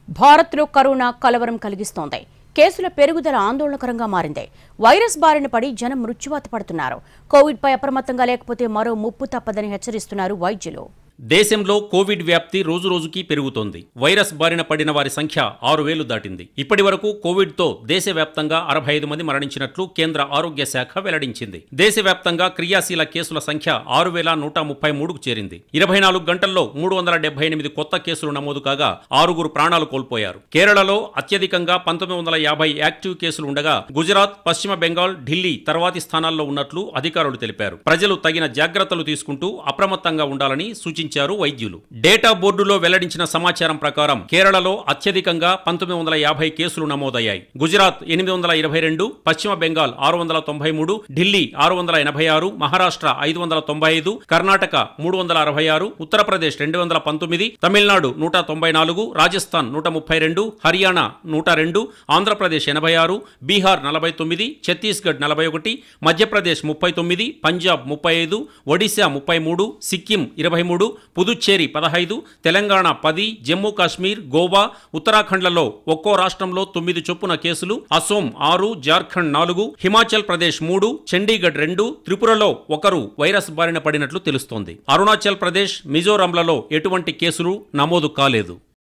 భారత్లో కరోనా కలవరం కలిగిస్తోంది. కేసుల పెరుగుదల ఆందోళనకరంగా మారింది. వైరస్ బారిన పడి జనం మృత్యువాత పడుతున్నారు. కోవిడ్పై అప్రమత్తంగా లేకపోతే మరో ముప్పు తప్పదని హెచ్చరిస్తున్నారు వైద్యులు. దేశంలో కోవిడ్ వ్యాప్తి రోజురోజుకీ పెరుగుతోంది. వైరస్ బారిన పడిన వారి సంఖ్య 6,000 దాటింది. ఇప్పటి వరకు కోవిడ్తో దేశవ్యాప్తంగా 65 మంది మరణించినట్లు కేంద్ర ఆరోగ్య శాఖ వెల్లడించింది. దేశవ్యాప్తంగా క్రియాశీల కేసుల సంఖ్య 6,133కు చేరింది. 24 గంటల్లో 378 కొత్త కేసులు నమోదు కాగా 6 ప్రాణాలు కోల్పోయారు. కేరళలో అత్యధికంగా 1950 యాక్టివ్ కేసులు ఉండగా గుజరాత్, పశ్చిమ బెంగాల్, ఢిల్లీ తర్వాతి స్థానాల్లో ఉన్నట్లు అధికారులు తెలిపారు. ప్రజలు తగిన జాగ్రత్తలు తీసుకుంటూ అప్రమత్తంగా ఉండాలని సూచించారు వైద్యులు. డేటా బోర్డులో వెల్లడించిన సమాచారం ప్రకారం కేరళలో అత్యధికంగా 1950 కేసులు నమోదయ్యాయి. గుజరాత్ 822, పశ్చిమ బెంగాల్ 693, ఢిల్లీ 686, మహారాష్ట్ర 595, కర్ణాటక 366, ఉత్తరప్రదేశ్ 219, తమిళనాడు 194, రాజస్థాన్ 132, హర్యానా 102, ఆంధ్రప్రదేశ్ 86, బీహార్ 49, ఛత్తీస్గఢ్ 41, మధ్యప్రదేశ్ 39, పంజాబ్ 35, ఒడిశా 33, సిక్కిం 23, పుదుచ్చేరి 15, తెలంగాణ 10, జమ్మూ కాశ్మీర్, గోవా, ఉత్తరాఖండ్లలో ఒక్కో రాష్ట్రంలో 9 చొప్పున కేసులు, అసోం 6, జార్ఖండ్ 4, హిమాచల్ ప్రదేశ్ 3, చండీగఢ్ 2, త్రిపురలో 1 వైరస్ బారిన పడినట్లు తెలుస్తోంది. అరుణాచల్ ప్రదేశ్, మిజోరంలలో ఎటువంటి కేసులు నమోదు కాలేదు.